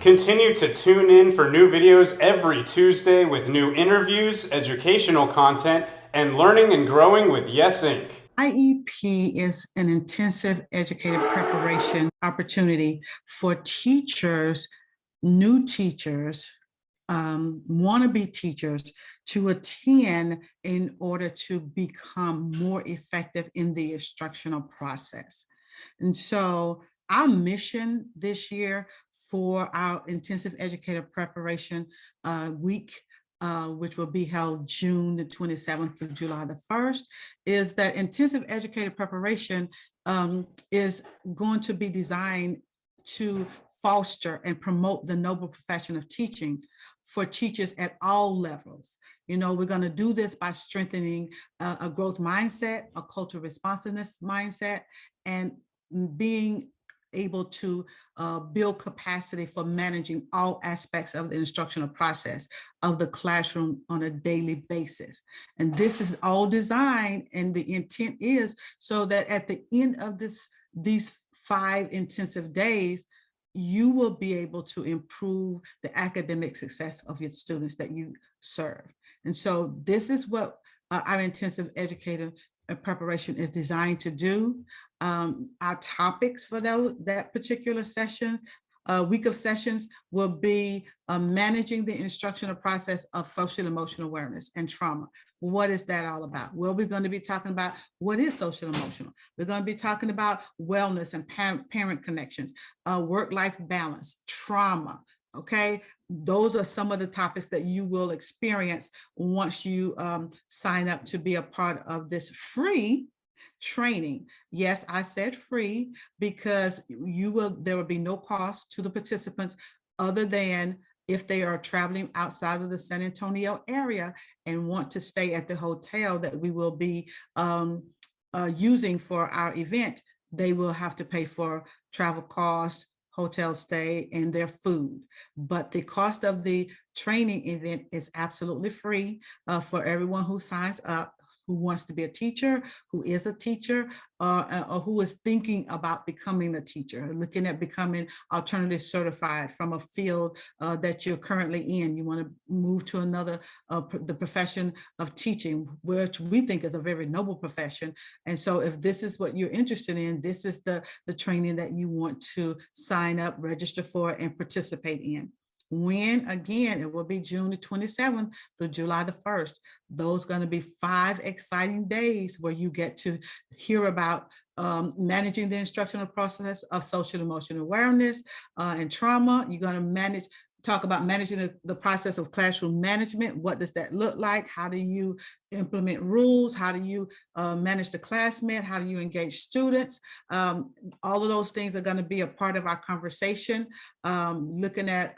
Continue to tune in for new videos every Tuesday with new interviews, educational content, and learning and growing with Yes Inc. IEP is an intensive educator preparation opportunity for teachers, new teachers, wannabe teachers to attend in order to become more effective in the instructional process. And so our mission this year for our intensive educator preparation week, which will be held June the 27th to July the 1st, is that intensive educator preparation is going to be designed to foster and promote the noble profession of teaching for teachers at all levels. We're going to do this by strengthening a growth mindset, a cultural responsiveness mindset, and being able to build capacity for managing all aspects of the instructional process of the classroom on a daily basis. And this is all designed, and the intent is so that at the end of these 5 intensive days, you will be able to improve the academic success of your students that you serve. And so this is what our intensive educator preparation is designed to do. Our topics for that particular session, week of sessions, will be managing the instructional process of social emotional awareness and trauma. What is that all about? Well, we're going to be talking about what is social emotional. We're going to be talking about wellness and parent connections, work-life balance, trauma. Okay, those are some of the topics that you will experience once you sign up to be a part of this free training. Yes, I said free because there will be no cost to the participants other than if they are traveling outside of the San Antonio area and want to stay at the hotel that we will be using for our event. They will have to pay for travel costs, hotel stay, and their food. But the cost of the training event is absolutely free for everyone who signs up, who wants to be a teacher, who is a teacher, or who is thinking about becoming a teacher, looking at becoming alternative certified from a field that you're currently in. You want to move to another, the profession of teaching, which we think is a very noble profession. And so if this is what you're interested in, this is the training that you want to sign up, register for, and participate in. When, again, it will be June the 27th through July the 1st. Those are going to be 5 exciting days where you get to hear about managing the instructional process of social emotional awareness and trauma. You're going to talk about managing the process of classroom management. What does that look like? How do you implement rules? How do you manage the classmate? How do you engage students? All of those things are going to be a part of our conversation, looking at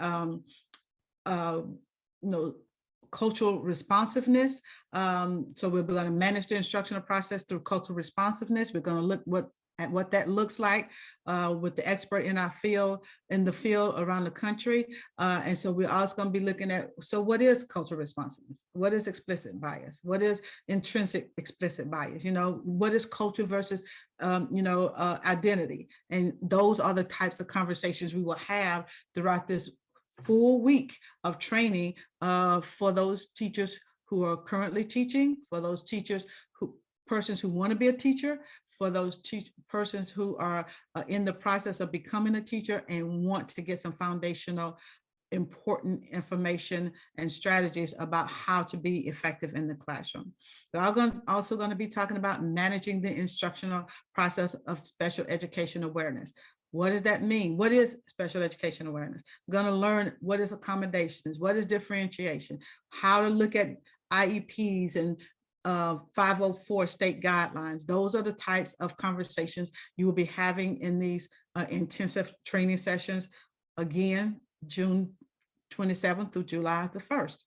cultural responsiveness. So we're going to manage the instructional process through cultural responsiveness. We're going to look at what that looks like with the expert in our field, in the field around the country. And so we're also going to be looking at, so what is cultural responsiveness? What is explicit bias? What is intrinsic explicit bias? What is culture versus, identity? And those are the types of conversations we will have throughout this full week of training for those teachers who are currently teaching, for those persons who want to be a teacher, for those persons who are in the process of becoming a teacher and want to get some foundational important information and strategies about how to be effective in the classroom. We're also going to be talking about managing the instructional process of special education awareness. What does that mean? What is special education awareness? We're going to learn what is accommodations, what is differentiation, how to look at IEPs and 504 state guidelines. Those are the types of conversations you will be having in these intensive training sessions. Again, June 27th through July the 1st.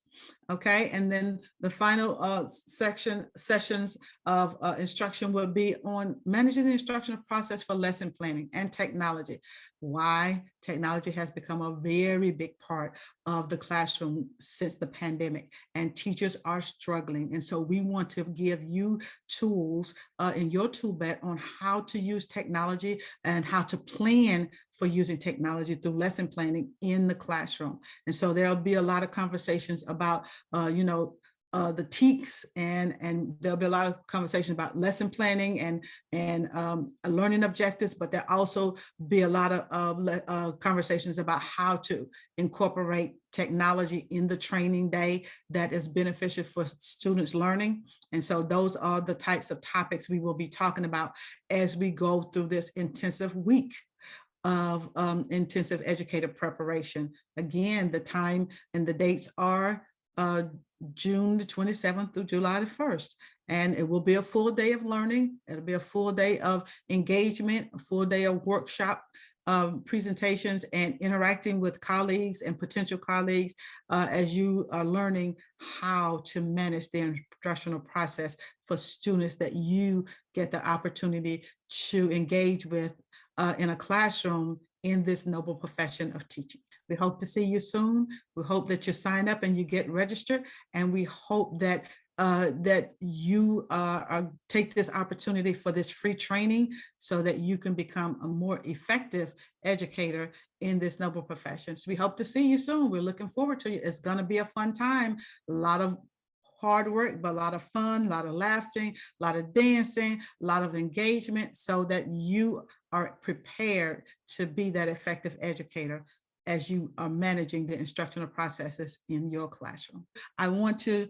Okay, and then the final sessions of instruction will be on managing the instructional process for lesson planning and technology. Why technology has become a very big part of the classroom since the pandemic, and teachers are struggling. And so we want to give you tools in your tool belt on how to use technology and how to plan for using technology through lesson planning in the classroom. And so there'll be a lot of conversations about the TEKS, and there'll be a lot of conversations about lesson planning and learning objectives, but there'll also be a lot of conversations about how to incorporate technology in the training day that is beneficial for students learning. And so those are the types of topics we will be talking about as we go through this intensive week of intensive educator preparation. Again, the time and the dates are June the 27th through July the 1st. And it will be a full day of learning. It'll be a full day of engagement, a full day of workshop presentations and interacting with colleagues and potential colleagues as you are learning how to manage the instructional process for students that you get the opportunity to engage with in a classroom in this noble profession of teaching. We hope to see you soon. We hope that you sign up and you get registered, and we hope that you take this opportunity for this free training so that you can become a more effective educator in this noble profession. So we hope to see you soon. We're looking forward to it. It's going to be a fun time, a lot of hard work, but a lot of fun, a lot of laughing, a lot of dancing, a lot of engagement, so that you are prepared to be that effective educator as you are managing the instructional processes in your classroom. I want to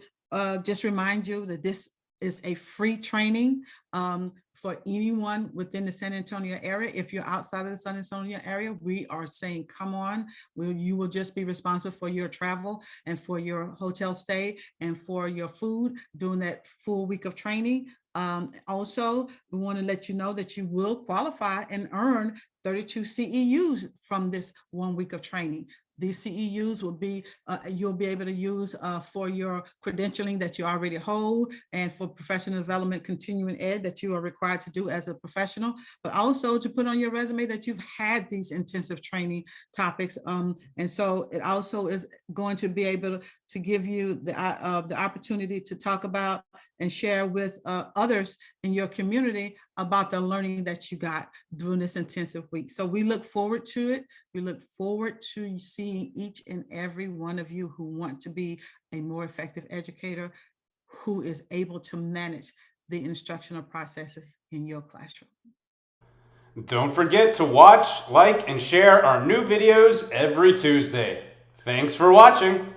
just remind you that this is a free training for anyone within the San Antonio area. If you're outside of the San Antonio area, we are saying, come on, you will just be responsible for your travel and for your hotel stay and for your food during that full week of training. Also, we want to let you know that you will qualify and earn 32 CEUs from this 1 week of training. These CEUs will be, you'll be able to use for your credentialing that you already hold, and for professional development, continuing ed that you are required to do as a professional, but also to put on your resume that you've had these intensive training topics. And so it also is going to be able to give you the opportunity to talk about and share with others in your community about the learning that you got during this intensive week. So we look forward to it. We look forward to seeing each and every one of you who want to be a more effective educator, who is able to manage the instructional processes in your classroom. Don't forget to watch, like, and share our new videos every Tuesday. Thanks for watching.